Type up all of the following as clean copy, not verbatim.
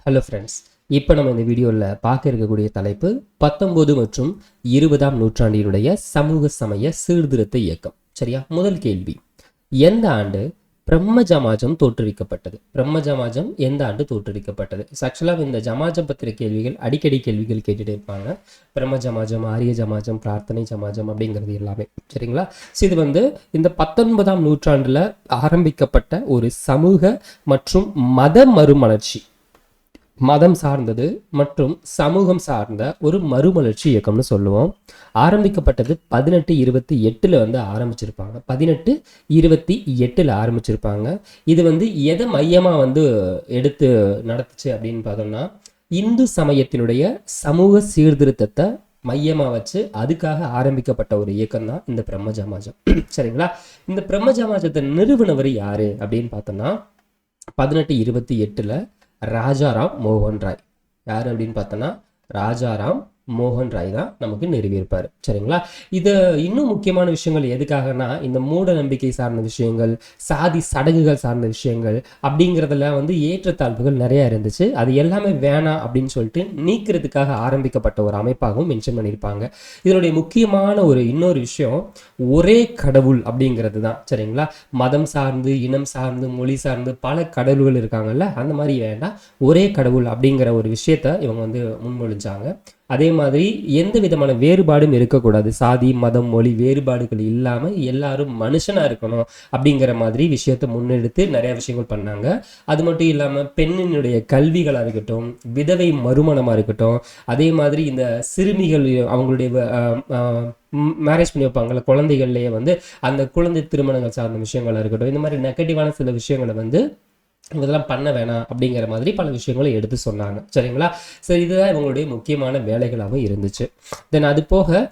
Hello friends, இப்போ நம்ம இந்த வீடியோவில் பார்க்க இருக்கக்கூடிய தலைப்பு 19 மற்றும் 20ஆம் நூற்றாண்டினுடைய சமூக சமய சீர்திருத்த இயக்கம். சரியா? முதல் கேள்வி, எந்த ஆண்டு பிரம்ம ஜமாஜம் தோற்றுவிக்கப்பட்டது? பிரம்ம ஜமாஜம் எந்த ஆண்டு தோற்றுவிக்கப்பட்டது? ஆக்சுவலாக இந்த ஜமாஜம் பற்றிய கேள்விகள் அடிக்கடி கேள்விகள் கேட்டுகிட்டே இருப்பாங்க. பிரம்ம ஜமாஜம், ஆரிய ஜமாஜம், பிரார்த்தனை ஜமாஜம் அப்படிங்கிறது எல்லாமே. சரிங்களா? ஸோ இது இந்த 19ஆம் நூற்றாண்டில் ஆரம்பிக்கப்பட்ட ஒரு சமூக மற்றும் மத மறுமலர்ச்சி, மதம் சார்ந்தது மற்றும் சமூகம் சார்ந்த ஒரு மறுமலர்ச்சி இயக்கம்னு சொல்லுவோம். ஆரம்பிக்கப்பட்டது 1828 ஆரம்பிச்சிருப்பாங்க. 1828 ஆரம்பிச்சிருப்பாங்க. இது எதை மையமாக எடுத்து நடத்துச்சு அப்படின்னு பார்த்தோம்னா, இந்து சமயத்தினுடைய சமூக சீர்திருத்தத்தை மையமாக வச்சு அதுக்காக ஆரம்பிக்கப்பட்ட ஒரு இயக்கம் தான் இந்த பிரம்ம ஜமாஜம். சரிங்களா? இந்த பிரம்ம ஜமாஜத்தை நிறுவனவர் யாரு அப்படின்னு பார்த்தோம்னா, 1828 ராஜாராம் மோகன் ராய். யார் அப்படின்னு பார்த்தோன்னா, ராஜாராம் மோகன் ராய் தான் நமக்கு நிறுவியிருப்பார். சரிங்களா? இது இன்னும் முக்கியமான விஷயங்கள் எதுக்காகனா, இந்த மூட நம்பிக்கை சார்ந்த விஷயங்கள், சாதி சடங்குகள் சார்ந்த விஷயங்கள் அப்படிங்கிறதுல ஏற்றத்தாழ்வுகள் நிறைய இருந்துச்சு. அது எல்லாமே வேணாம் அப்படின்னு சொல்லிட்டு நீக்கிறதுக்காக ஆரம்பிக்கப்பட்ட ஒரு அமைப்பாகவும் மென்ஷன் பண்ணியிருப்பாங்க. இதனுடைய முக்கியமான இன்னொரு விஷயம் ஒரே கடவுள் அப்படிங்கிறது தான். சரிங்களா? மதம் சார்ந்து, இனம் சார்ந்து, மொழி சார்ந்து பல கடவுள்கள் இருக்காங்கல்ல, அந்த மாதிரி வேண்டாம், ஒரே கடவுள் அப்படிங்கிற ஒரு விஷயத்த இவங்க முன்மொழிஞ்சாங்க. அதே மாதிரி எந்த விதமான வேறுபாடும் இருக்கக்கூடாது. சாதி, மதம், மொழி வேறுபாடுகள் இல்லாமல் எல்லாரும் மனுஷனாக இருக்கணும் அப்படிங்கிற மாதிரி விஷயத்தை முன்னெடுத்து நிறைய விஷயங்கள் பண்ணாங்க. அது மட்டும் இல்லாமல் பெண்ணினுடைய கல்விகளாக இருக்கட்டும், விதவை மறுமணமாக இருக்கட்டும், அதே மாதிரி இந்த சிறுமிகள் அவங்களுடைய மேரேஜ் பண்ணி வைப்பாங்கள்ல, குழந்தைகள்லேயே அந்த குழந்தை திருமணங்கள் சார்ந்த விஷயங்களாக இருக்கட்டும், இந்த மாதிரி நெகட்டிவான சில விஷயங்களை இதெல்லாம் பண்ண வேணாம் அப்படிங்கிற மாதிரி பல விஷயங்களை எடுத்து சொன்னாங்க. சரிங்களா? சரி, இதுதான் இவங்களுடைய முக்கியமான வேலைகளாகவும் இருந்துச்சு. தென் அது போக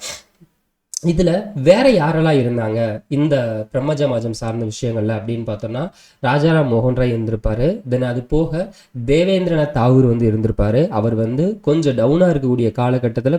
இதில் வேற யாரெல்லாம் இருந்தாங்க இந்த பிரம்ம ஜமாஜம் சார்ந்த விஷயங்கள்ல அப்படின்னு பார்த்தோம்னா, ராஜாராம் மோகன் ராய் இருந்திருப்பாரு. தென் அது போக தேவேந்திரநாத் தாகூர் இருந்திருப்பாரு. அவர் கொஞ்சம் டவுனாக இருக்கக்கூடிய காலகட்டத்தில்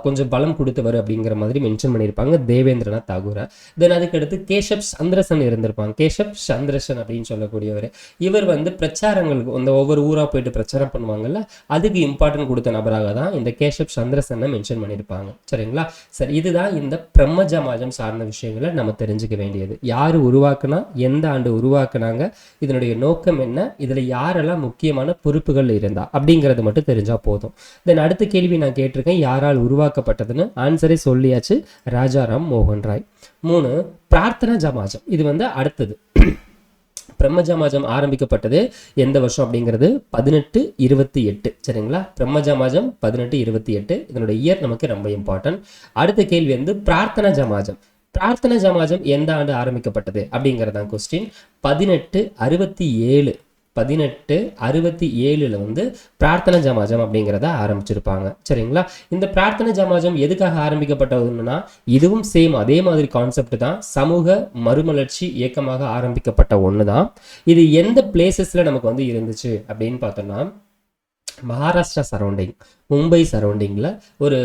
கொஞ்சம் பலம் கொடுத்தவர் அப்படிங்கிற மாதிரி மென்ஷன் பண்ணியிருப்பாங்க தேவேந்திரநாத் தாகூரை. தென் அதுக்கடுத்து கேஷப் சந்திரசன் இருந்திருப்பாங்க. கேஷப் சந்திரசன் அப்படின்னு சொல்லக்கூடியவர். இவர் பிரச்சாரங்களுக்கு ஒவ்வொரு ஊராக போயிட்டு பிரச்சாரம் பண்ணுவாங்கல்ல, அதுக்கு இம்பார்ட்டன்ட் கொடுத்த நபராக தான் இந்த கேஷப் சந்திரசனை மென்ஷன் பண்ணியிருப்பாங்க. சரிங்களா? சரி, இதுதான் இந்த பிரம்ம ஜமாஜம் சார்ந்த விஷயங்களை நம்ம தெரிஞ்சுக்க வேண்டியது. யாரு உருவாக்குனா, எந்த ஆண்டு உருவாக்குனாங்க, இதனுடைய நோக்கம் என்ன, இதுல யாரெல்லாம் முக்கியமான பொறுப்புகள் இருந்தா அப்படிங்கிறது மட்டும் தெரிஞ்சா போதும். தென் அடுத்த கேள்வி நான் கேட்டிருக்கேன், யாரால் உருவாக்கப்பட்டதுன்னு. ஆன்சரே சொல்லியாச்சு, ராஜாராம் மோகன் ராய். 3, பிரார்த்தனா ஜமாஜம். இது அடுத்தது. பிரம்ம ஜமாஜம் ஆரம்பிக்கப்பட்டது எந்த வருஷம் அப்படிங்கிறது 1828. சரிங்களா? பிரம்ம ஜமாஜம் 1828. இதனுடைய இயர் நமக்கு ரொம்ப இம்பார்ட்டன்ட். அடுத்த கேள்வி பிரார்த்தனா ஜமாஜம். பிரார்த்தனா ஜமாஜம் எந்த ஆண்டு ஆரம்பிக்கப்பட்டது அப்படிங்கிறதான் கொஸ்டின். 1867. 1867 பிரார்த்தனா ஜமாஜம் அப்படிங்கிறத ஆரம்பிச்சிருப்பாங்க. சரிங்களா? இந்த பிரார்த்தனா ஜமாஜம் எதுக்காக ஆரம்பிக்கப்பட்டதுன்னா, இதுவும் சேம் அதே மாதிரி கான்செப்ட் தான். சமூக மறுமலர்ச்சி இயக்கமாக ஆரம்பிக்கப்பட்ட ஒன்று தான். இது எந்த பிளேசஸ்ல நமக்கு இருந்துச்சு அப்படின்னு பார்த்தோம்னா, மகாராஷ்டிரா சரௌண்டிங், மும்பை சரௌண்டிங்கில் ஒரு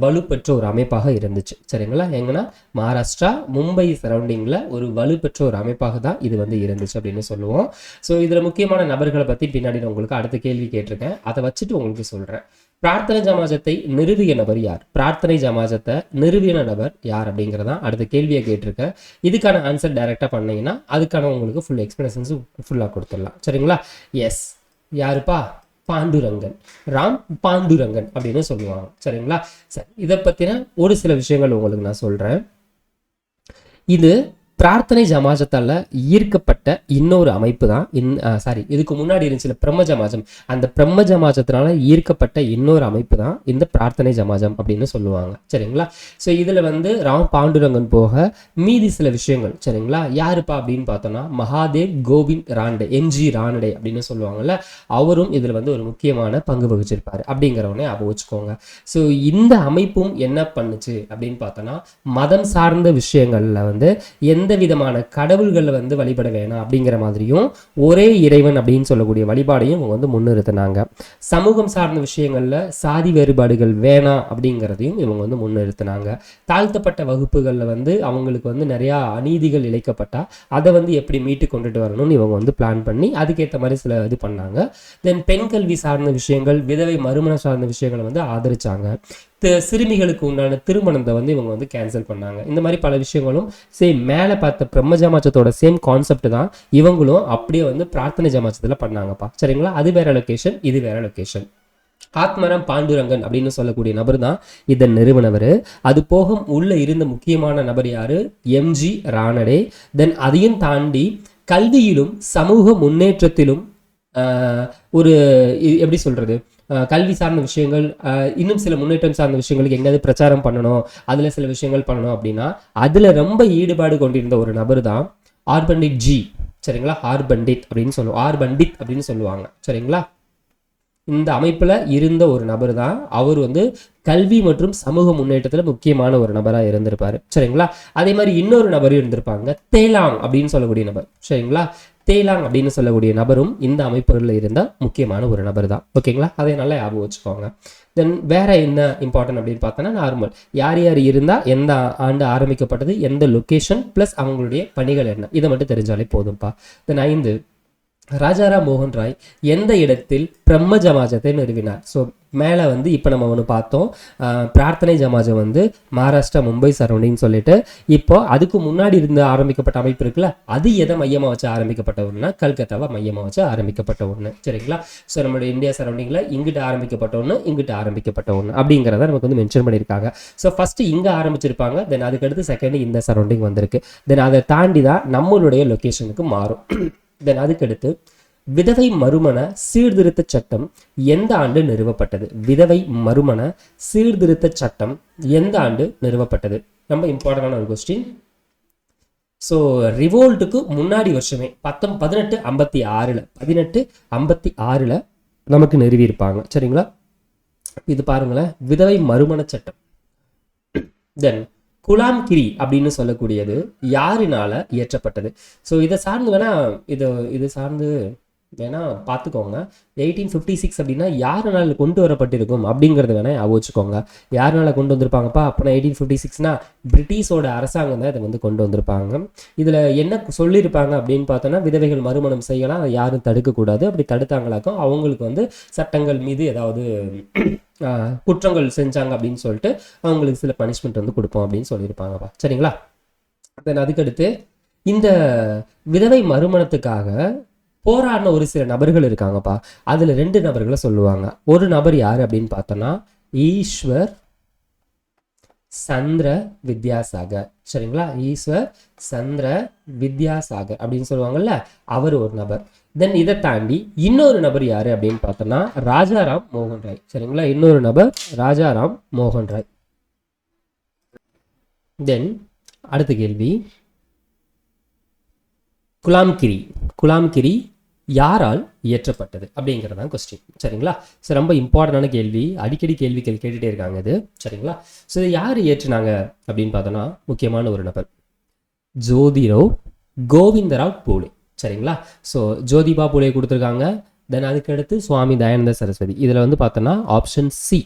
வலுப்பெற்ற ஒரு அமைப்பாக இருந்துச்சு. சரிங்களா? எங்கன்னா மகாராஷ்டிரா மும்பை சரௌண்டிங்கில் ஒரு வலுப்பெற்ற ஒரு அமைப்பாக தான் இது இருந்துச்சு அப்படின்னு சொல்லுவோம். ஸோ இதில் முக்கியமான நபர்களை பற்றி பின்னாடி நான் உங்களுக்கு அடுத்த கேள்வி கேட்டிருக்கேன், அதை வச்சுட்டு உங்களுக்கு சொல்கிறேன். பிரார்த்தனை ஜமாஜத்தை நிறுவிய நபர் யார்? பிரார்த்தனை ஜமாஜத்தை நிறுவிய நபர் யார் அப்படிங்கிறதான் அடுத்த கேள்வியை கேட்டிருக்கேன். இதுக்கான ஆன்சர் டைரெக்டாக பண்ணீங்கன்னா அதுக்கான உங்களுக்கு ஃபுல் எக்ஸ்பிளனேஷன்ஸ் ஃபுல்லாக கொடுத்துடலாம். சரிங்களா? எஸ், யாருப்பா? பாண்டுரங்கன், ராம் பாண்டுரங்கன் அப்படின்னு சொல்லுவாங்க. சரிங்களா? சரி, இதை பற்றின ஒரு சில விஷயங்கள் உங்களுக்கு நான் சொல்கிறேன். இது பிரார்த்தனை ஜமாஜத்தால் ஈர்க்கப்பட்ட இன்னொரு அமைப்பு தான். இதுக்கு முன்னாடி இருந்துச்சு பிரம்ம ஜமாஜம். அந்த பிரம்ம ஜமாஜத்தினால ஈர்க்கப்பட்ட இன்னொரு அமைப்பு தான் இந்த பிரார்த்தனை ஜமாஜம் அப்படின்னு சொல்லுவாங்க. சரிங்களா? ஸோ இதில் ராம் பாண்டுரங்கன் போக மீதி சில விஷயங்கள். சரிங்களா? யாருப்பா அப்படின்னு பார்த்தோம்னா, மகாதேவ் கோவிந்த் ராண்டே, எம்ஜி ராண்டே அப்படின்னு சொல்லுவாங்கல்ல, அவரும் இதில் ஒரு முக்கியமான பங்கு வகிச்சிருப்பாரு அப்படிங்கிறவனே அப்போ வச்சுக்கோங்க. ஸோ இந்த அமைப்பும் என்ன பண்ணுச்சு அப்படின்னு பார்த்தோம்னா, மதம் சார்ந்த விஷயங்கள்ல எந்த எந்த விதமான கடவுள்களை வந்து வழிபட வேணாம் அப்படிங்கிற மாதிரியும் ஒரே இறைவன் அப்படின்னு சொல்லக்கூடிய வழிபாடையும் இவங்க வந்து முன்னிறுத்தினாங்க. சமூகம் சார்ந்த விஷயங்கள்ல சாதி வேறுபாடுகள் வேணாம் அப்படிங்கிறதையும் இவங்க வந்து முன்னிறுத்தினாங்க. தாழ்த்தப்பட்ட வகுப்புகளில் வந்து அவங்களுக்கு வந்து நிறையா அநீதிகள் இழைக்கப்பட்டா அதை வந்து எப்படி மீட்டு கொண்டுட்டு வரணும்னு இவங்க வந்து பிளான் பண்ணி அதுக்கேற்ற மாதிரி சில இது பண்ணாங்க. தென் பெண் கல்வி சார்ந்த விஷயங்கள், விதவை மறுமணம் சார்ந்த விஷயங்களை வந்து ஆதரிச்சாங்க. சிறுமிகளுக்கு உண்டான திருமணத்தை வந்து இவங்க வந்து கேன்சல் பண்ணாங்க. இந்த மாதிரி பல விஷயங்களும் சேம் மேலே பார்த்த பிரம்ம ஜமாச்சத்தோட சேம் கான்செப்ட் தான் இவங்களும் அப்படியே வந்து பிரார்த்தனை ஜமாச்சத்தில் பண்ணாங்கப்பா. சரிங்களா? அது வேற லொகேஷன், இது வேற லொகேஷன். ஆத்மராம் பாண்டுரங்கன் அப்படின்னு சொல்லக்கூடிய நபர் தான் இதன் நிறுவனவர். அது போக உள்ள இருந்த முக்கியமான நபர் யாரு? எம்ஜி ரானடே. தென் அதையும் தாண்டி கல்வியிலும் சமூக முன்னேற்றத்திலும் ஒரு எப்படி சொல்றது, கல்வி சார்ந்த விஷயங்கள், இன்னும் சில முன்னேற்றம் சார்ந்த விஷயங்களுக்கு எங்கேயாவது பிரச்சாரம் பண்ணணும், அதில் சில விஷயங்கள் பண்ணணும் அப்படின்னா அதில் ரொம்ப ஈடுபாடு கொண்டிருந்த ஒரு நபர் தான் ஆர்பண்டிட் ஜி. சரிங்களா? ஆர்பண்டிட் அப்படின்னு சொல்லுவாங்க. சரிங்களா? இந்த அமைப்பில் இருந்த ஒரு நபர் தான் அவர். வந்து கல்வி மற்றும் சமூக முன்னேற்றத்தில் முக்கியமான ஒரு நபராக இருந்திருப்பாரு. சரிங்களா? அதே மாதிரி இன்னொரு நபரும் இருந்திருப்பாங்க, தேலாங் அப்படின்னு சொல்லக்கூடிய நபர். சரிங்களா? தேலாங் அப்படின்னு சொல்லக்கூடிய நபரும் இந்த அமைப்புகளில் இருந்த முக்கியமான ஒரு நபர் தான். ஓகேங்களா? அதை நல்லா ஞாபகம் வச்சுக்கோங்க. தென் வேற என்ன இம்பார்ட்டன்ட் அப்படின்னு பார்த்தோன்னா, நார்மல் யார் யார் இருந்தால், எந்த ஆண்டு ஆரம்பிக்கப்பட்டது, எந்த லொக்கேஷன், ப்ளஸ் அவங்களுடைய பணிகள் என்ன, இதை மட்டும் தெரிஞ்சாலே போதும்ப்பா. தென் 5, ராஜாராம் மோகன் ராய் எந்த இடத்தில் பிரம்ம ஜமாஜத்தை நிறுவினார்? ஸோ மேலே வந்து இப்போ நம்ம ஒன்று பார்த்தோம், பிரார்த்தனை ஜமாஜம் வந்து மகாராஷ்டிரா மும்பை சரௌண்டிங் சொல்லிட்டு. இப்போ அதுக்கு முன்னாடி இருந்து ஆரம்பிக்கப்பட்ட அமைப்பு இருக்குல்ல, அது எதை மையமாக வச்சு ஆரம்பிக்கப்பட்ட ஒன்றுனா கல்கத்தாவை மையமாக வச்சு ஆரம்பிக்கப்பட்ட ஒன்று. சரிங்களா? ஸோ நம்மளுடைய இந்தியா சரௌண்டிங்கில் இங்கிட்ட ஆரம்பிக்கப்பட்ட ஒன்று, இங்கிட்ட ஆரம்பிக்கப்பட்ட ஒன்று அப்படிங்கிறத நமக்கு வந்து மென்ஷன் பண்ணியிருக்காங்க. ஸோ ஃபஸ்ட்டு இங்கே ஆரம்பிச்சிருப்பாங்க, தென் அதுக்கடுத்து செகண்ட் இந்த சரௌண்டிங் வந்திருக்கு. தென் அதை தாண்டி தான் நம்மளுடைய லொக்கேஷனுக்கு மாறும். தென் அதுக்கடுத்து விதவை மறுமண சீர்திருத்த சட்டம் எந்த ஆண்டு நிறுவப்பட்டது? விதவை மறுமண சீர்திருத்த சட்டம் எந்த ஆண்டு நிறுவப்பட்டது? ரொம்ப இம்பார்ட்டன்டான ஒரு கொஸ்டின். ஸோ ரிவோல்ட்டுக்கு முன்னாடி வருஷமே 1856 நமக்கு நிறுவியிருப்பாங்க. சரிங்களா? இது பாருங்களேன், விதவை மறுமண சட்டம். தென் குலாம்கிரி அப்படின்னு சொல்லக்கூடியது யாரினால இயற்றப்பட்டது? ஸோ இதை சார்ந்து வேணா இது சார்ந்து வேணா பார்த்துக்கோங்க. 1856 அப்படின்னா யாருனால கொண்டு வரப்பட்டிருக்கும் அப்படிங்கிறது வேணா யோசிச்சுக்கோங்க. யாருனால கொண்டு வந்திருப்பாங்கப்பா அப்படின்னா 1856னா பிரிட்டிஷோட அரசாங்கம் தான் இதை வந்து கொண்டு வந்திருப்பாங்க. இதில் என்ன சொல்லியிருப்பாங்க அப்படின்னு பார்த்தோன்னா, விதவைகள் மறுமணம் செய்யலாம், அதை யாரும் தடுக்கக்கூடாது. அப்படி தடுத்தாங்களாக்கும் அவங்களுக்கு வந்து சட்டங்கள் மீது ஏதாவது குற்றங்கள் செஞ்சாங்க அப்படின்னு சொல்லிட்டு அவங்களுக்கு சில பனிஷ்மெண்ட் வந்து கொடுப்போம் அப்படின்னு சொல்லியிருப்பாங்கப்பா. சரிங்களா? தென் அதுக்கடுத்து இந்த விதவை மறுமணத்துக்காக போராடின ஒரு சில நபர்கள் இருக்காங்கப்பா. அதுல 2 நபர்களை சொல்லுவாங்க. ஒரு நபர் யாரு அப்படின்னு பார்த்தோம்னா ஈஸ்வர் சந்திர வித்யாசாகர். சரிங்களா? ஈஸ்வர் சந்திர வித்யாசாகர் அப்படின்னு சொல்லுவாங்கல்ல, அவர் ஒரு நபர். தென் இதை தாண்டி இன்னொரு நபர் யாரு அப்படின்னு பார்த்தோம்னா ராஜாராம் மோகன் ராய். சரிங்களா? இன்னொரு நபர் ராஜாராம் மோகன் ராய். தென் அடுத்த கேள்வி, குலாம்கிரி யாரால் இயற்றப்பட்டது அப்படிங்கிறதான் கொஸ்டின். சரிங்களா? ஸோ ரொம்ப இம்பார்ட்டண்டான கேள்வி, அடிக்கடி கேள்விகள் கேட்டுகிட்டே இருக்காங்க இது. சரிங்களா? ஸோ இதை யார் இயற்றினாங்க அப்படின்னு பார்த்தோன்னா முக்கியமான ஒரு நபர் ஜோதிராவ் கோவிந்தராவ் பூலே. சரிங்களா? ஸோ ஜோதிபா பூலே கொடுத்துருக்காங்க. தென் அதுக்கடுத்து சுவாமி தயானந்த சரஸ்வதி. இதில் வந்து பார்த்தோன்னா ஆப்ஷன் சி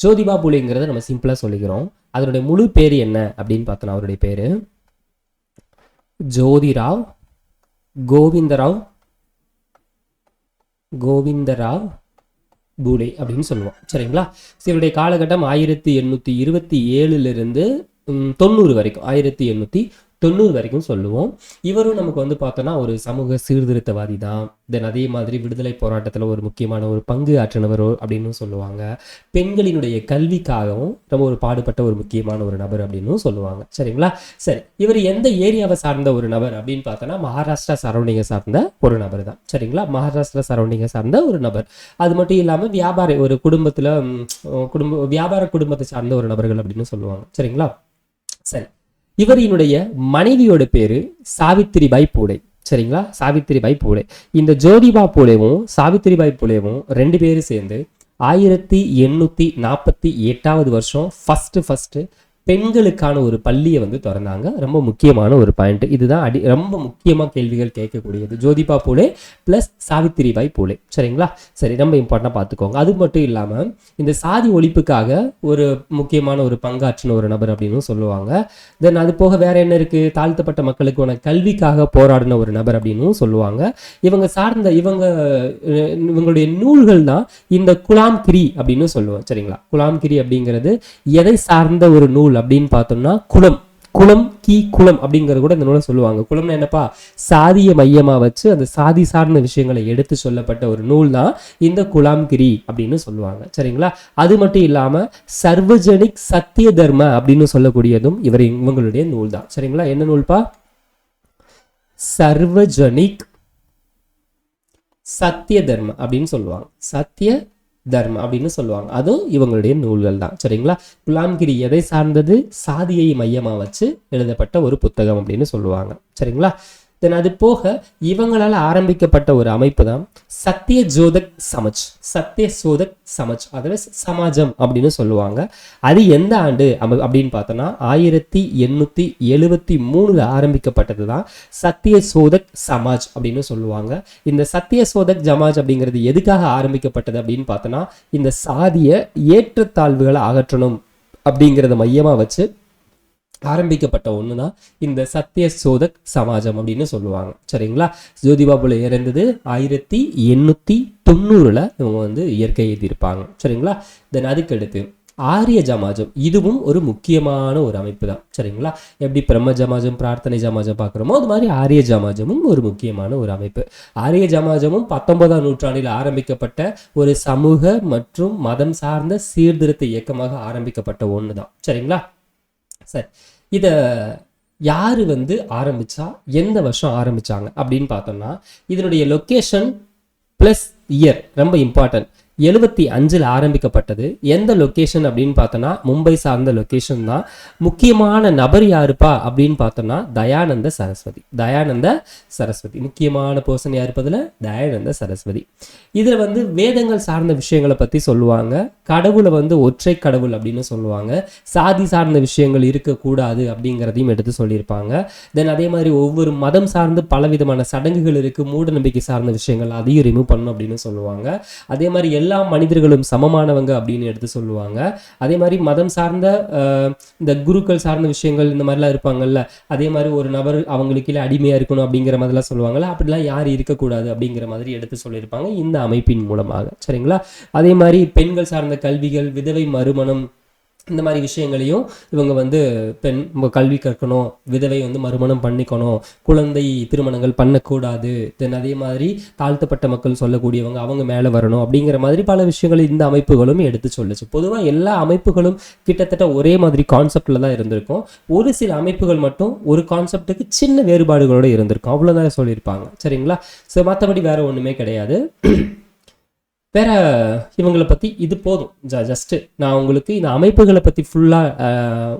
ஜோதிபா பூலேங்கிறத நம்ம சிம்பிளாக சொல்லிக்கிறோம். அதனுடைய முழு பேர் என்ன அப்படின்னு பார்த்தோன்னா அவருடைய பேர் ஜோதிராவ் கோவிந்தராவ் பூலே அப்படின்னு சொல்லுவோம். சரிங்களா? இவருடைய காலகட்டம் 1827 90 வரைக்கும், 1890 வரைக்கும் சொல்லுவோம். இவரும் நமக்கு வந்து பார்த்தோன்னா ஒரு சமூக சீர்திருத்தவாதி தான். தென் அதே மாதிரி விடுதலை போராட்டத்தில் ஒரு முக்கியமான ஒரு பங்கு ஆற்றினவர் அப்படின்னு சொல்லுவாங்க. பெண்களினுடைய கல்விக்காகவும் ரொம்ப ஒரு பாடுபட்ட ஒரு முக்கியமான ஒரு நபர் அப்படின்னு சொல்லுவாங்க. சரிங்களா? சரி, இவர் எந்த ஏரியாவை சார்ந்த ஒரு நபர் அப்படின்னு பார்த்தோன்னா மகாராஷ்டிரா சரௌண்டிங்கை சார்ந்த ஒரு நபர் தான். சரிங்களா? மகாராஷ்டிரா சரௌண்டிங்கை சார்ந்த ஒரு நபர். அது மட்டும் இல்லாமல் ஒரு குடும்பத்தில் வியாபார குடும்பத்தை சார்ந்த ஒரு நபர்கள் அப்படின்னு சொல்லுவாங்க. சரிங்களா? சரி, இவரினுடைய மனைவியோட பேரு சாவித்திரிபாய் பூலே. சரிங்களா? சாவித்திரிபாய் பூலே. இந்த ஜோதிபா பூலேவும் சாவித்திரிபாய் பூலேவும் 2 பேரும் சேர்ந்து 1848 ஃபர்ஸ்ட் பெண்களுக்கான ஒரு பள்ளியை வந்து திறந்தாங்க. ரொம்ப முக்கியமான ஒரு பாயிண்ட் இதுதான். ரொம்ப முக்கியமாக கேள்விகள் கேட்கக்கூடியது. ஜோதிபா பூலே ப்ளஸ் சாவித்திரிபாய் பூலே. சரிங்களா? சரி, ரொம்ப இம்பார்ட்டண்டாக பார்த்துக்கோங்க. அது மட்டும் இல்லாமல் இந்த சாதி ஒழிப்புக்காக ஒரு முக்கியமான ஒரு பங்காற்றின ஒரு நபர் அப்படின்னு சொல்லுவாங்க. தென் அது போக வேற என்ன இருக்கு? தாழ்த்தப்பட்ட மக்களுக்கான கல்விக்காக போராடின ஒரு நபர் அப்படின்னு சொல்லுவாங்க. இவங்க சார்ந்த இவங்களுடைய நூல்கள் தான் இந்த குலாம்கிரி அப்படின்னு சொல்லுவோம். சரிங்களா? குலாம்கிரி அப்படிங்கிறது எதை சார்ந்த ஒரு நூல் அப்படின்னு பார்த்தோம்னா குலம் அப்படிங்கிறது கூட இந்த நூலை சொல்லுவாங்க. குலம்னு என்னப்பா? சாதிய மையமா வச்சு அந்த சாதி சார்ந்த விஷயங்களை எடுத்து சொல்லப்பட்ட ஒரு நூல் தான் இந்த குலாம்கிரி அப்படின்னு சொல்லுவாங்க. சரிங்களா? அது மட்டும் இல்லாம சர்வஜனிக் சத்திய தர்ம அப்படின்னு சொல்லக்கூடியதும் இவங்களுடைய நூல் தான். சரிங்களா? என்ன நூல்பா? சர்வஜனிக் சத்திய தர்ம அப்படின்னு சொல்லுவாங்க. சத்திய தர்மம் அப்படின்னு சொல்லுவாங்க. அதுவும் இவங்களுடைய நூல்கள் தான். சரிங்களா? குலாம்கிரி எதை சார்ந்தது? சாதியை மையமா வச்சு எழுதப்பட்ட ஒரு புத்தகம் அப்படின்னு சொல்லுவாங்க. சரிங்களா? தென் அது போக இவங்களால ஆரம்பிக்கப்பட்ட ஒரு அமைப்பு தான் சத்யசோதக் சமாஜ், அதாவது சமாஜம் அப்படின்னு சொல்லுவாங்க. அது எந்த ஆண்டு அப்படின்னு பார்த்தோம்னா 1873 ஆரம்பிக்கப்பட்டது தான் சத்யசோதக் சமாஜ் அப்படின்னு சொல்லுவாங்க. இந்த சத்யசோதக் சமாஜ் அப்படிங்கிறது எதுக்காக ஆரம்பிக்கப்பட்டது அப்படின்னு பார்த்தோம்னா இந்த சாதிய ஏற்றத்தாழ்வுகளை அகற்றணும் அப்படிங்கிறத மையமா வச்சு ஆரம்பிக்கப்பட்ட ஒன்று தான் இந்த சத்யசோதக் சமாஜம் அப்படின்னு சொல்லுவாங்க. சரிங்களா? ஜோதிபா பூலே இறந்தது 1890 இவங்க வந்து இயற்கை எழுதியிருப்பாங்க. சரிங்களா? தென் அதுக்கடுத்து ஆரிய ஜமாஜம், இதுவும் ஒரு முக்கியமான ஒரு அமைப்பு தான். சரிங்களா? எப்படி பிரம்ம ஜமாஜம், பிரார்த்தனை ஜமாஜம் பார்க்குறோமோ அது மாதிரி ஆரிய ஜமாஜமும் ஒரு முக்கியமான ஒரு அமைப்பு. ஆரிய ஜமாஜமும் 19ஆம் நூற்றாண்டில் ஆரம்பிக்கப்பட்ட ஒரு சமூக மற்றும் மதம் சார்ந்த சீர்திருத்த இயக்கமாக ஆரம்பிக்கப்பட்ட ஒன்று தான். சரிங்களா? சரி, இதை யாரு வந்து ஆரம்பிச்சா, எந்த வருஷம் ஆரம்பிச்சாங்க அப்படின்னு பார்த்தோம்னா இதனுடைய லொக்கேஷன் பிளஸ் இயர் ரொம்ப இம்பார்ட்டன்ட். 75 ஆரம்பிக்கப்பட்டது. எந்த லொக்கேஷன் அப்படின்னு பார்த்தோன்னா மும்பை சார்ந்த லொக்கேஷன் தான். முக்கியமான நபர் யாருப்பா அப்படின்னு பார்த்தோம்னா தயானந்த சரஸ்வதி. முக்கியமான பர்சன் யார் இருப்பதில்? தயானந்த சரஸ்வதி. இதில் வந்து வேதங்கள் சார்ந்த விஷயங்களை பற்றி சொல்லுவாங்க. கடவுளை வந்து ஒற்றை கடவுள் அப்படின்னு சொல்லுவாங்க. சாதி சார்ந்த விஷயங்கள் இருக்கக்கூடாது அப்படிங்கிறதையும் எடுத்து சொல்லியிருப்பாங்க. தென் அதே மாதிரி ஒவ்வொரு மதம் சார்ந்து பலவிதமான சடங்குகள் இருக்குது, மூட நம்பிக்கை சார்ந்த விஷயங்கள் அதையும் ரிமூவ் பண்ணணும் அப்படின்னு சொல்லுவாங்க. அதே மாதிரி எல்லா மனிதர்களும் சமமானவங்க அப்படின்னு எடுத்து சொல்லுவாங்க. அதே மாதிரி மதம் சார்ந்த இந்த குருக்கள் சார்ந்த விஷயங்கள் இந்த மாதிரிலாம் இருப்பாங்கல்ல, அதே மாதிரி ஒரு நபர் அவங்களுக்கு அடிமையா இருக்கணும் அப்படிங்கிற மாதிரிலாம் சொல்லுவாங்கல்ல, அப்படிலாம் யாரும் இருக்கக்கூடாது அப்படிங்கிற மாதிரி எடுத்து சொல்லியிருப்பாங்க இந்த அமைப்பின் மூலமாக. சரிங்களா? அதே மாதிரி பெண்கள் சார்ந்த கல்விகள், விதவை மறுமணம், இந்த மாதிரி விஷயங்களையும் இவங்க வந்து பெண் கல்வி கற்கணும், விதவை வந்து மறுமணம் பண்ணிக்கணும், குழந்தை திருமணங்கள் பண்ணக்கூடாது, தென் அதே மாதிரி தாழ்த்தப்பட்ட மக்கள் சொல்லக்கூடியவங்க அவங்க மேலே வரணும் அப்படிங்கிற மாதிரி பல விஷயங்கள் இந்த அமைப்புகளும் எடுத்து சொல்லுச்சு. பொதுவாக எல்லா அமைப்புகளும் கிட்டத்தட்ட ஒரே மாதிரி கான்செப்டில் தான் இருந்திருக்கும். ஒரு சில அமைப்புகள் மட்டும் ஒரு கான்செப்டுக்கு சின்ன வேறுபாடுகளோடு இருந்திருக்கும், அவ்வளோதான் சொல்லியிருப்பாங்க. சரிங்களா? ஸோ மற்றபடி வேற ஒன்றுமே கிடையாது. வேற இவங்களை பற்றி இது போதும். ஜஸ்ட்டு நான் உங்களுக்கு இந்த அமைப்புகளை பற்றி ஃபுல்லாக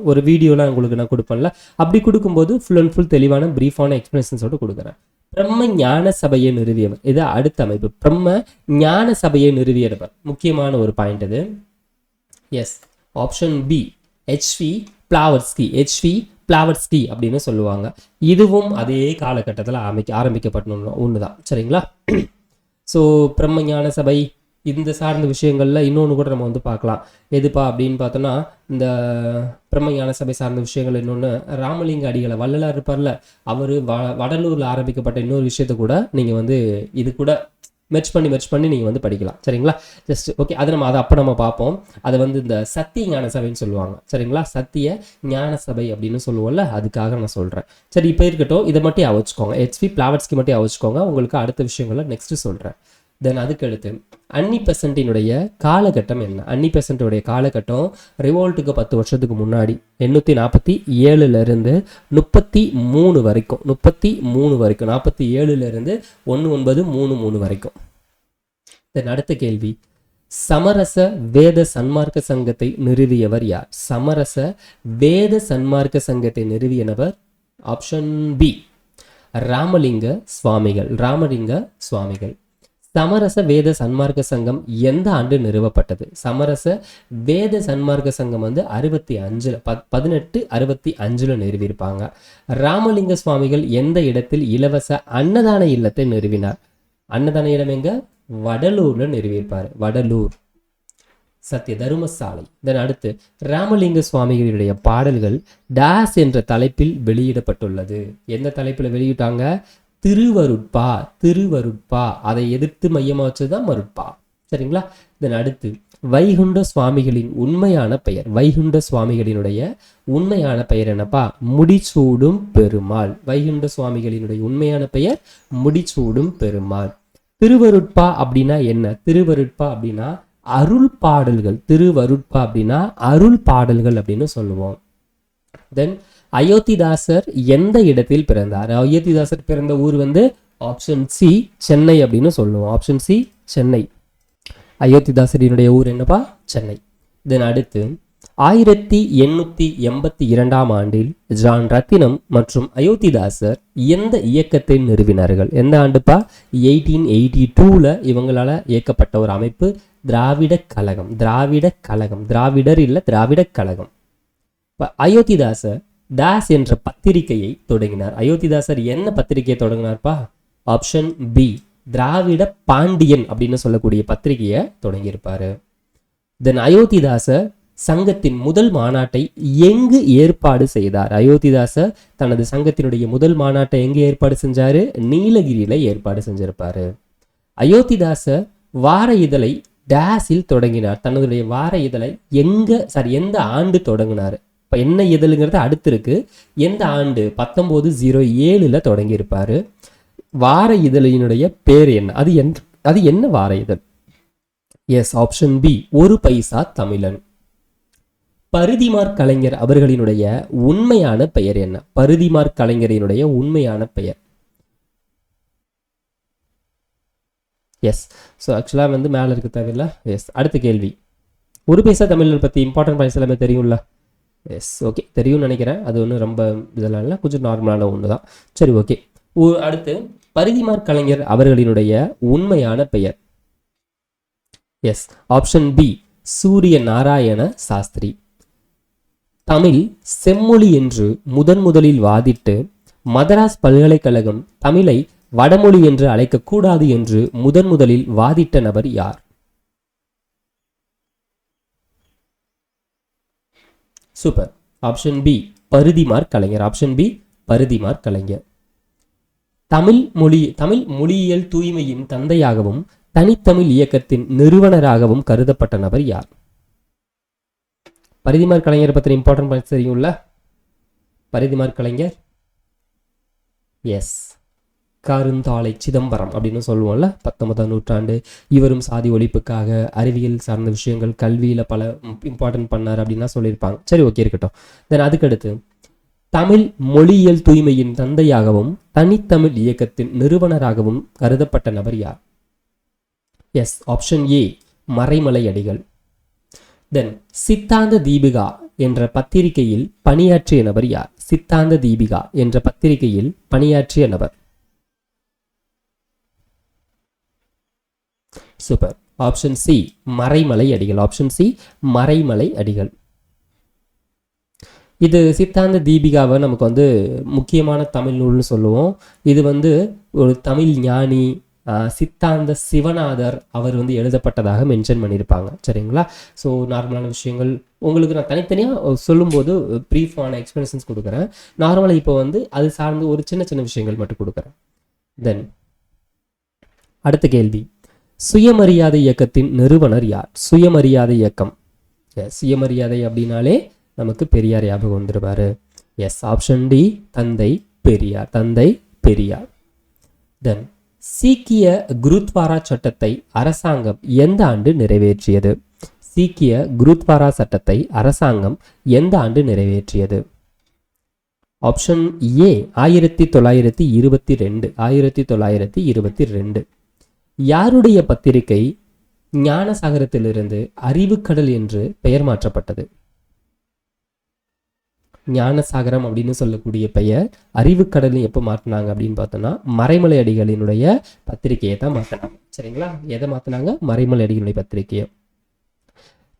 ஒரு வீடியோலாம் உங்களுக்கு நான் கொடுப்பேன்ல, அப்படி கொடுக்கும்போது ஃபுல் அண்ட் ஃபுல் தெளிவான ப்ரீஃபான எக்ஸ்பிளனேஷன்ஸோடு கொடுக்குறேன். பிரம்ம ஞான சபையை நிறுவியவர், இது அடுத்த அமைப்பு. பிரம்ம ஞான சபையை நிறுவியவர் முக்கியமான ஒரு பாயிண்ட் இது. Yes, option B, HV Blavatsky அப்படின்னு சொல்லுவாங்க. இதுவும் அதே காலகட்டத்தில் ஆரம்பிக்கப்பட்ட ஒன்று தான். சரிங்களா? ஸோ பிரம்ம ஞான சபை இந்த சார்ந்த விஷயங்கள்ல இன்னொன்று கூட நம்ம வந்து பார்க்கலாம். எதுப்பா அப்படின்னு பார்த்தோன்னா இந்த பிரம்ம ஞான சபை சார்ந்த விஷயங்கள் இன்னொன்று ராமலிங்க அடிகளை, வள்ளலார் இருப்பார்ல, அவர் வடலூரில் ஆரம்பிக்கப்பட்ட இன்னொரு விஷயத்த கூட நீங்கள் வந்து இது கூட மெர்ச் பண்ணி நீங்கள் வந்து படிக்கலாம். சரிங்களா? ஜஸ்ட் ஓகே, அதை நம்ம பார்ப்போம். அதை வந்து இந்த சத்திய ஞான சபைன்னு சொல்லுவாங்க. சரிங்களா? சத்திய ஞான சபை அப்படின்னு சொல்லுவோம்ல, அதுக்காக நான் சொல்கிறேன். சரி, இப்போ இருக்கட்டும், இதை மட்டும் அவச்சுக்கோங்க. ஹெச்வி பிளாவட்ஸ்கி மட்டும் அவச்சுக்கோங்க. உங்களுக்கு அடுத்த விஷயங்களை நெக்ஸ்ட் சொல்கிறேன். தென் அதுக்கடுத்து அன்னி பெசன்ட்டினுடைய காலகட்டம் என்ன? அன்னி பெசன்ட்டுடைய காலகட்டம் ரிவோல்ட்டுக்கு 10 வருஷத்துக்கு முன்னாடி 847 33 வரைக்கும் 47 1933 வரைக்கும். தென் அடுத்த கேள்வி, சமரச வேத சன்மார்க்க சங்கத்தை நிறுவியவர் யார்? சமரச வேத சன்மார்க்க சங்கத்தை நிறுவிய நபர் ஆப்ஷன் பி, ராமலிங்க சுவாமிகள். சமரச வேத சன்மார்க்க சங்கம் எந்த ஆண்டு நிறுவப்பட்டது? சமரச வேத சன்மார்க்க சங்கம் வந்து 1865 நிறுவியிருப்பாங்க. ராமலிங்க சுவாமிகள் எந்த இடத்தில் இலவச அன்னதான இல்லத்தை நிறுவினார்? அன்னதான இடம் எங்க? வடலூர்ல நிறுவியிருப்பாரு. வடலூர் சத்திய தருமசாலை. தென் அடுத்து, ராமலிங்க சுவாமிகளுடைய பாடல்கள் டாஸ் என்ற தலைப்பில் வெளியிடப்பட்டுள்ளது. எந்த தலைப்பில் வெளியிட்டாங்க? திருவருட்பா. திருவருட்பா அதை எதிர்த்து மையமா வச்சதுதான் மருட்பா. சரிங்களா? தென் அடுத்து, வைகுண்ட சுவாமிகளின் உண்மையான பெயர். வைகுண்ட சுவாமிகளினுடைய உண்மையான பெயர் என்னப்பா? முடிசூடும் பெருமாள். வைகுண்ட சுவாமிகளினுடைய உண்மையான பெயர் முடிசூடும் பெருமாள். திருவருட்பா அப்படின்னா என்ன? திருவருட்பா அப்படின்னா அருள் பாடல்கள். திருவருட்பா அப்படின்னா அருள் பாடல்கள் அப்படின்னு சொல்லுவோம். தென், அயோத்திதாசர் எந்த இடத்தில் பிறந்தார்? அயோத்திதாசர் பிறந்த ஊர் வந்து ஆப்ஷன் சி சென்னை அப்படின்னு சொல்லுவோம். Option C Chennai. அயோத்திதாசரினுடைய ஊர் என்னப்பா? சென்னை. தென் அடுத்து, 1882 ஆண்டில் ஜான் ரத்தினம் மற்றும் அயோத்திதாசர் எந்த இயக்கத்தை நிறுவினார்கள்? எந்த ஆண்டுப்பா? 1882ல இவங்களால இயக்கப்பட்ட ஒரு அமைப்பு திராவிட கழகம். திராவிட கழகம். திராவிடர் இல்ல, திராவிட கழகம். அயோத்திதாசர் தாஸ் என்ற பத்திரிகையை தொடங்கினார். அயோத்திதாசர் என்ன பத்திரிகையை தொடங்கினார்ப்பா? ஆப்ஷன் பி திராவிட பாண்டியன் அப்படின்னு சொல்லக்கூடிய பத்திரிகையை தொடங்கியிருப்பாரு. தென், அயோத்திதாசர் சங்கத்தின் முதல் மாநாட்டை எங்கு ஏற்பாடு செய்தார்? அயோத்திதாசர் தனது சங்கத்தினுடைய முதல் மாநாட்டை எங்கு ஏற்பாடு செஞ்சாரு? நீலகிரியில ஏற்பாடு செஞ்சிருப்பாரு. அயோத்திதாசர் வார இதழை டேஸில் தொடங்கினார். தன்னுடைய வார இதழை எந்த ஆண்டு தொடங்கினார்? இப்போ என்ன இதழுங்கிறது அடுத்து இருக்கு. எந்த ஆண்டு? 1907ல தொடங்கி இருப்பாரு. வார இதழினுடைய பேர் என்ன? அது என்ன வார இதழ்? எஸ், ஆப்ஷன் பி ஒரு பைசா தமிழன். பரிதிமாற் கலைஞர் அவர்களினுடைய உண்மையான பெயர் என்ன? பரிதிமாற் கலைஞரினுடைய உண்மையான பெயர். எஸ். ஸோ ஆக்சுவலாக வந்து மேலே இருக்க தேவையில்ல. எஸ். அடுத்த கேள்வி, ஒரு பைசா தமிழர் பற்றி இம்பார்ட்டன்ட் பாயிண்ட்ஸ் எல்லாமே தெரியும்ல? எஸ், ஓகே, தெரியும்னு நினைக்கிறேன். அது ஒன்றும் ரொம்ப இதெல்லாம் இல்லை, கொஞ்சம் நார்மலான ஒன்று தான். சரி, ஓகே. அடுத்து, பரிதிமாற் கலைஞர் அவர்களினுடைய உண்மையான பெயர். S, option B Surya Narayana Shastri. Tamil செம்மொழி என்று முதலில் வாதிட்டு மதராஸ் பல்கலைக்கழகம் தமிழை வடமொழி என்று அழைக்கக்கூடாது என்று முதலில் வாதிட்ட நபர் யார்? Super. Option B Parithimar Kalaignar. Option B Parithimar Kalaignar. Tamil மொழியியல் தூய்மையின் தந்தையாகவும் தனித்தமிழ் இயக்கத்தின் நிறுவனராகவும் கருதப்பட்ட நபர் யார்? பரிதிமாற் கலைஞர் பற்றின இம்பார்ட்டன்ட் பாயிண்ட்ஸ் தெரியும்ல? பரிதிமாற் கலைஞர், எஸ், கருந்தாளை சிதம்பரம் அப்படின்னு சொல்லுவோம்ல, 19ஆம் நூற்றாண்டு. இவரும் சாதி ஒழிப்புக்காக அறிவியல் சார்ந்த விஷயங்கள், கல்வியில பல இம்பார்ட்டன்ட் பண்ணார் அப்படின்னா சொல்லியிருப்பாங்க. சரி, ஓகே, இருக்கட்டும். தென் அதுக்கடுத்து, தமிழ் மொழியியல் தூய்மையின் தந்தையாகவும் தனித்தமிழ் இயக்கத்தின் நிறுவனராகவும் கருதப்பட்ட நபர் யார்? எஸ், ஆப்ஷன் ஏ மறைமலை அடிகள். தென், சித்தாந்த தீபிகா என்ற பத்திரிகையில் பணியாற்றிய நபர் யார்? சித்தாந்த தீபிகா என்ற பத்திரிகையில் பணியாற்றிய நபர். Super. Option C Maraimalai Adigal. Option C Maraimalai Adigal. இது சித்தாந்த தீபிகாவை நமக்கு வந்து முக்கியமான தமிழ் நூல்னு சொல்லுவோம். இது வந்து ஒரு தமிழ் ஞானி சித்தாந்த சிவநாதர் அவர் வந்து எழுதப்பட்டதாக மென்ஷன் பண்ணியிருப்பாங்க. சரிங்களா? ஸோ நார்மலான விஷயங்கள் உங்களுக்கு நான் தனித்தனியாக சொல்லும்போது ப்ரீஃபான எக்ஸ்பிளனேஷன்ஸ் கொடுக்குறேன். நார்மலாக இப்போ வந்து அது சார்ந்து ஒரு சின்ன சின்ன விஷயங்கள் மட்டும் கொடுக்குறேன். தென் அடுத்த கேள்வி, சுயமரியாதை இயக்கத்தின் நிறுவனர் யார்? சுயமரியாதை இயக்கம். சுயமரியாதை அப்படின்னாலே நமக்கு பெரியார் ஞாபகம் வந்துருவாரு. எஸ், ஆப்ஷன் டி தந்தை பெரியார். தந்தை பெரியார். தென், சீக்கிய குருத்வாரா சட்டத்தை அரசாங்கம் எந்த ஆண்டு நிறைவேற்றியது? சீக்கிய குருத்வாரா சட்டத்தை அரசாங்கம் எந்த ஆண்டு நிறைவேற்றியது? Option A 1922. 1922. யாருடைய பத்திரிகை ஞானசாகரத்திலிருந்து அறிவுக்கடல் என்று பெயர் மாற்றப்பட்டது? ஞானசாகரம் அப்படின்னு சொல்லக்கூடிய பெயர் அறிவுக்கடலையும் எப்போ மாற்றினாங்க அப்படின்னு பார்த்தோம்னா மறைமலை அடிகளினுடைய பத்திரிகையை தான் மாற்றினாங்க. சரிங்களா? எதை மாற்றினாங்க? மறைமலை அடிகளுடைய பத்திரிகையை.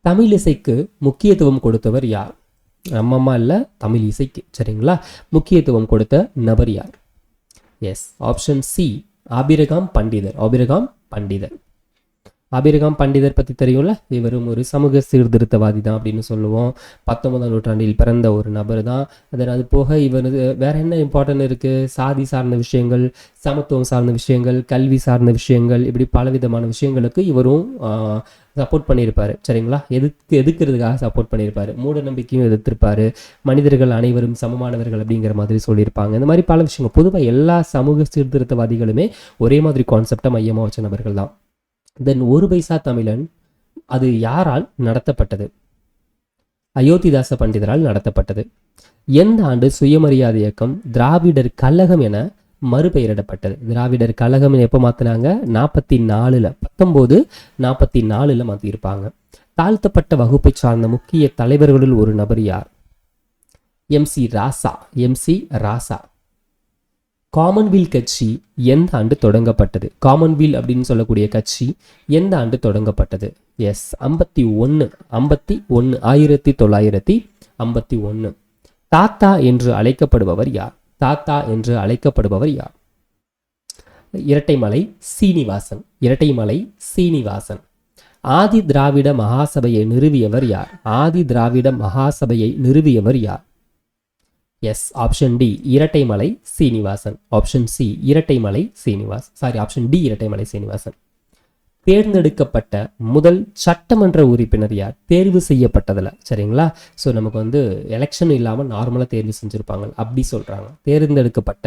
தமிழ் இசைக்கு முக்கியத்துவம் கொடுத்தவர் யார்? நம்மம்மா இல்லை, தமிழ் இசைக்கு. சரிங்களா? முக்கியத்துவம் கொடுத்த நபர் யார்? எஸ், ஆப்ஷன் சி, ஆபிரகாம் பண்டிதர். ஆபிரகாம் பண்டிதர். ஆபிரகாம் பண்டிதர் பற்றி தெரியும்ல, இவரும் ஒரு சமூக சீர்திருத்தவாதி தான் அப்படின்னு சொல்லுவோம். 19ஆம் நூற்றாண்டில் பிறந்த ஒரு நபர் தான். அது போக இவர் வேற என்ன இம்பார்ட்டன்ட் இருக்குது? சாதி சார்ந்த விஷயங்கள், சமத்துவம் சார்ந்த விஷயங்கள், கல்வி சார்ந்த விஷயங்கள், இப்படி பலவிதமான விஷயங்களுக்கு இவரும் சப்போர்ட் பண்ணியிருப்பார். சரிங்களா? எதுக்கிறதுக்காக சப்போர்ட் பண்ணியிருப்பார். மூட நம்பிக்கையும் எதிர்த்திருப்பார். மனிதர்கள் அனைவரும் சமமானவர்கள் அப்படிங்கிற மாதிரி சொல்லியிருப்பாங்க. இந்த மாதிரி பல விஷயங்கள். பொதுவாக எல்லா சமூக சீர்திருத்தவாதிகளுமே ஒரே மாதிரி கான்செப்டை மையமாக வச்ச நபர்கள் தான். தென் ஒரு பைசா தமிழன் அது யாரால் நடத்தப்பட்டது? அயோத்திதாச பண்டிதரால் நடத்தப்பட்டது. எந்த ஆண்டு சுயமரியாதை இயக்கம் திராவிடர் கழகம் என மறுபெயரிடப்பட்டது? திராவிடர் கழகம் எப்போ மாற்றினாங்க? 44ல் 1944ல் மாற்றியிருப்பாங்க. தாழ்த்தப்பட்ட வகுப்பை சார்ந்த முக்கிய தலைவர்களுள் ஒரு நபர் யார்? எம்சி ராசா. எம்சி ராசா. காமன்வெல்த் கட்சி எந்த ஆண்டு தொடங்கப்பட்டது? காமன்வெல்த் அப்படின்னு சொல்லக்கூடிய கட்சி எந்த ஆண்டு தொடங்கப்பட்டது? எஸ், 51. 1951. தாத்தா என்று அழைக்கப்படுபவர் யார்? தாத்தா என்று அழைக்கப்படுபவர் யார்? இரட்டைமலை சீனிவாசன். இரட்டைமலை சீனிவாசன். ஆதி திராவிட மகாசபையை நிறுவியவர் யார்? ஆதி திராவிட மகாசபையை நிறுவியவர் யார்? Yes, option D, Rettaimalai Srinivasan. Option C, Rettaimalai Srinivasan. Option D, Rettaimalai Srinivasan. தேர்ந்தெடுக்கப்பட்ட முதல் சட்டமன்ற உறுப்பினர் யார்? தேர்வு செய்யப்பட்டதில். சரிங்களா? ஸோ நமக்கு எலெக்ஷன் இல்லாமல் நார்மலாக தேர்வு செஞ்சுருப்பாங்க, அப்படி சொல்கிறாங்க. தேர்ந்தெடுக்கப்பட்ட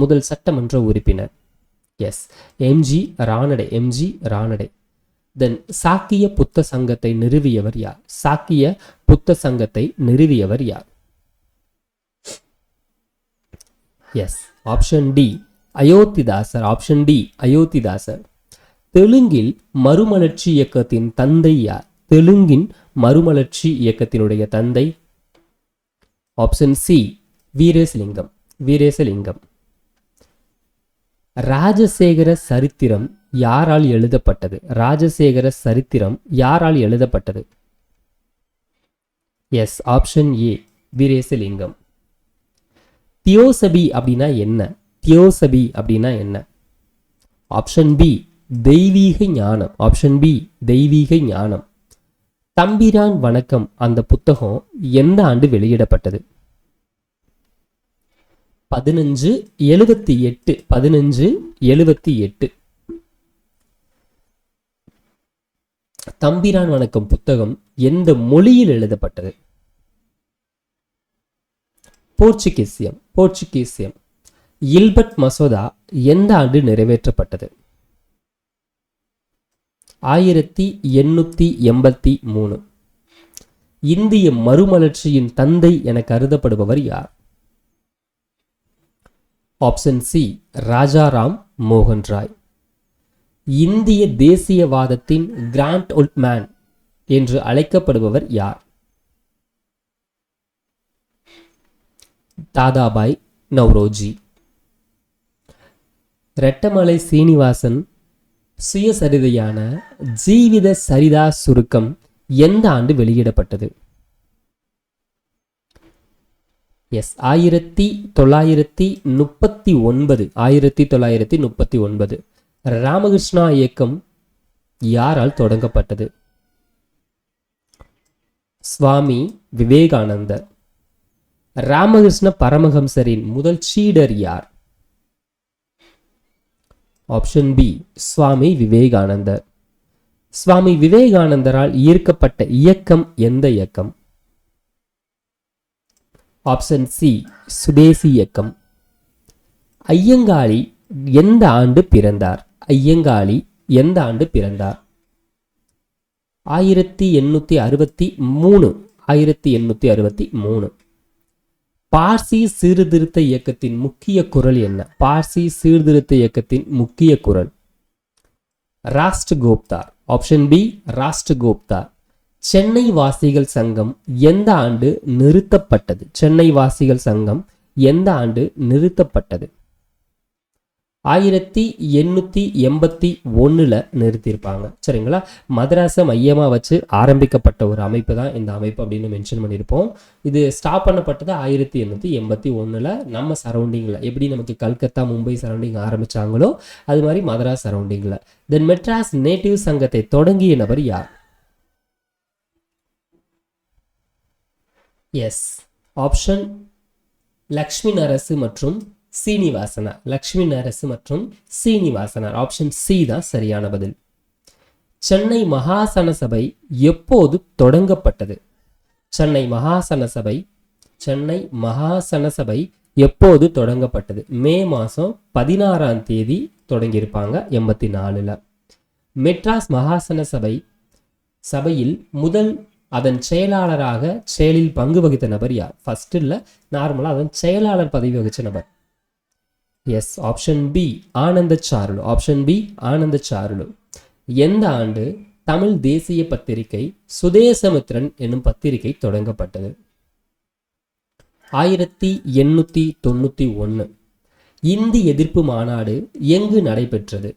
முதல் சட்டமன்ற உறுப்பினர். Yes, M G Ranade. M G Ranade. தென் சாக்கிய புத்த சங்கத்தை நிறுவியவர் யார்? சாக்கிய புத்த சங்கத்தை நிறுவியவர் யார்? Yes, option D, Ayothidasar. Option D, Ayothidasar. தெலுங்கில் மறுமலர்ச்சி இயக்கத்தின் தந்தை யார்? தெலுங்கின் மறுமலர்ச்சி இயக்கத்தினுடைய தந்தை? Option C, Veeresalingam. வீரேசலிங்கம். ராஜசேகர சரித்திரம் யாரால் எழுதப்பட்டது? ராஜசேகர சரித்திரம் யாரால் எழுதப்பட்டது? Yes, option A, Veeresalingam. Theosophy அப்படின்னா என்ன? தியோசபி அப்படின்னா என்ன? ஆப்ஷன் பி, தெய்வீக ஞானம். ஆப்ஷன் பி, தெய்வீக ஞானம். தம்பிரான் வணக்கம் அந்த புத்தகம் எந்த ஆண்டு வெளியிடப்பட்டது? 1578. 1578. தம்பிரான் வணக்கம் புத்தகம் எந்த மொழியில் எழுதப்பட்டது? போர்ச்சுகீசியம். போர்ச்சுகீசியம். இல்பர்ட் மசோதா எந்த ஆண்டு நிறைவேற்றப்பட்டது? 1883. இந்திய மறுமலர்ச்சியின் தந்தை என கருதப்படுபவர் யார்? ஆப்ஷன் சி, ராஜாராம் மோகன் ராய். இந்திய தேசியவாதத்தின் கிராண்ட் ஓல்ட் மேன் என்று அழைக்கப்படுபவர் யார்? தாதாபாய் நவ்ரோஜி. ரெட்டமலை சீனிவாசன் சுயசரிதையான ஜீவித சரிதா சுருக்கம் எந்த ஆண்டு வெளியிடப்பட்டது? எஸ், 1939. 1939. ராமகிருஷ்ணா இயக்கம் யாரால் தொடங்கப்பட்டது? சுவாமி விவேகானந்தர். ராமகிருஷ்ண பரமஹம்சரின் முதல் சீடர் யார்? ஆப்ஷன் பி, சுவாமி விவேகானந்தர். சுவாமி விவேகானந்தரால் ஈர்க்கப்பட்ட இயக்கம் எந்த இயக்கம்? ஆப்ஷன் சி, சுதேசி இயக்கம். ஐயங்காளி எந்த ஆண்டு பிறந்தார்? ஐயங்காளி எந்த ஆண்டு பிறந்தார்? 1863. 1863. பார்சி சீர்திருத்த இயக்கத்தின் முக்கிய குரல் என்ன? பார்சி சீர்திருத்த இயக்கத்தின் முக்கிய குரல்? ராஷ்டிரகோப்தார். Option B, Rashtragoptar. சென்னை வாசிகள் சங்கம் எந்த ஆண்டு நிறுத்தப்பட்டது? சென்னை வாசிகள் சங்கம் எந்த ஆண்டு நிறுத்தப்பட்டது? 1881 நிறுத்தியிருப்பாங்க. சரிங்களா? மதராஸை மையமாக வச்சு ஆரம்பிக்கப்பட்ட ஒரு அமைப்பு தான் இந்த அமைப்பு அப்படின்னு மென்ஷன் பண்ணியிருப்போம். இது ஸ்டாப் பண்ணப்பட்டது 1881 நம்ம சரௌண்டிங்கில், எப்படி நமக்கு கல்கத்தா மும்பை சரௌண்டிங் ஆரம்பிச்சாங்களோ அது மாதிரி மதராஸ் சரௌண்டிங்கில். தென் மெட்ராஸ் நேட்டிவ் சங்கத்தை தொடங்கிய நபர் யார்? எஸ், ஆப்ஷன் லக்ஷ்மி நரசு மற்றும் சீனிவாசனார். லக்ஷ்மி நரசு மற்றும் சீனிவாசனார். ஆப்ஷன் சி தான் சரியான பதில். சென்னை மகாசன சபை எப்போது தொடங்கப்பட்டது? சென்னை மகாசன சபை எப்போது தொடங்கப்பட்டது? மே மாதம் 16ஆம் தேதி தொடங்கியிருப்பாங்க 84ல். மெட்ராஸ் மகாசன சபையில் முதல் அதன் செயலாளராக செயலில் பங்கு வகித்த நபர் யார்? ஃபர்ஸ்ட் இல்லை, நார்மலாக அதன் செயலாளர் பதவி வகித்த நபர். Yes, option B Anandacharlu. Option B Anandacharlu. எந்த ஆண்டு தமிழ் தேசிய பத்திரிகை சுதேசமித்ரன் என்னும் பத்திரிகை தொடங்கப்பட்டது? 1891. இந்தி எதிர்ப்பு மாநாடு எங்கு நடைபெற்றது?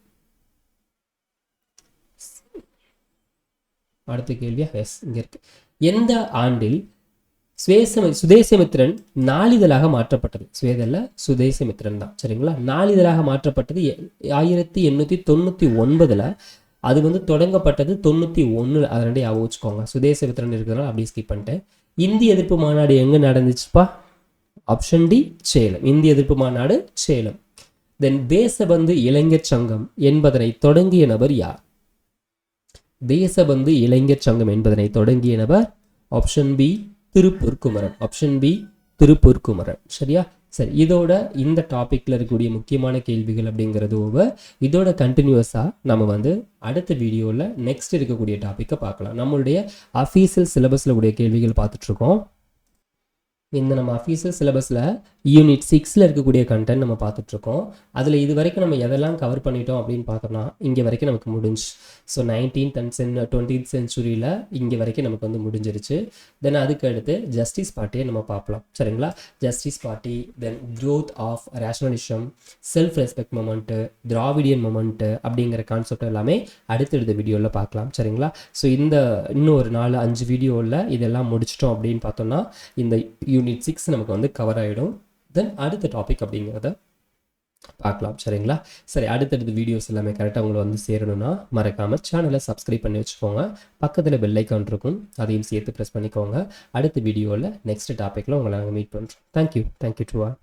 அடுத்த கேள்வியா? எஸ், இங்க இருக்கு. எந்த ஆண்டில் சுதேசமித்ரன் நாளிதழாக மாற்றப்பட்டது? சுதேசமித்ரன் தான். சரிங்களா? நாளிதழாக மாற்றப்பட்டது 1899. அது வந்து தொடங்கப்பட்டது 91. அது ரெண்டே ஞாபகம் வச்சுக்கோங்க. சுதேசமித்ரன் இருக்கிறதுனால அப்படியே ஸ்கிப் பண்ணிட்டேன். இந்தி எதிர்ப்பு மாநாடு எங்க நடந்துச்சுப்பா? Option D Salem. இந்தி எதிர்ப்பு மாநாடு சேலம். தென் தேசபந்து இளைஞர் சங்கம் என்பதனை தொடங்கிய நபர் யார்? தேசபந்து இளைஞர் சங்கம் என்பதனை தொடங்கிய நபர் option B Tiruppur Kumaran. Option B Tiruppur Kumaran. சரியா? சரி, இதோட இந்த டாபிக்ல இருக்கக்கூடிய முக்கியமான கேள்விகள் அப்படிங்கிறது ஓவர். இதோட கண்டினியூஸாக நம்ம வந்து அடுத்த வீடியோவில் நெக்ஸ்ட் இருக்கக்கூடிய டாப்பிக்கை பார்க்கலாம். நம்மளுடைய அஃபீஷியல் சிலபஸில் கூடிய கேள்விகள் பார்த்துட்ருக்கோம். இந்த நம்ம அஃபீஷியல் சிலபஸில் யூனிட் 6ல் இருக்கக்கூடிய கண்டென்ட் நம்ம பார்த்துட்ருக்கோம். அதில் இது வரைக்கும் நம்ம எதெல்லாம் கவர் பண்ணிட்டோம் அப்படின்னு பார்த்தோம்னா இங்கே வரைக்கும் நமக்கு முடிஞ்சு. ஸோ 19th and 20th சென்ச்சுரியில் இங்கே வரைக்கும் நமக்கு வந்து முடிஞ்சிருச்சு. தென் அதுக்கு அடுத்து ஜஸ்டிஸ் பார்ட்டியை நம்ம பார்க்கலாம். சரிங்களா? Justice party, then growth of rationalism, self respect movement, Dravidian movement அப்படிங்கிற கான்செப்ட் எல்லாமே அடுத்தடுத்த வீடியோவில் பார்க்கலாம். சரிங்களா? ஸோ இந்த இன்னும் ஒரு 4-5 வீடியோவில் இதெல்லாம் முடிச்சிட்டோம் அப்படின்னு பார்த்தோம்னா இந்த யூனிட் 6 நமக்கு வந்து கவர் ஆகிடும். தென் அடுத்த டாபிக் அப்படிங்கிறத பார்க்கலாம். சரிங்களா? சரி, அடுத்தடுத்த வீடியோஸ் எல்லாமே கரெக்டாக உங்களை வந்து சேரணும்னா மறக்காமல் சேனலை சப்ஸ்கிரைப் பண்ணி வச்சுக்கோங்க. பக்கத்தில் பெல் ஐக்கான் இருக்கும், அதையும் சேர்த்து ப்ரெஸ் பண்ணிக்கோங்க. அடுத்த வீடியோவில் நெக்ஸ்ட் டாப்பிக்கில் உங்களை நாங்கள் மீட் பண்ணுறோம். Thank you to all.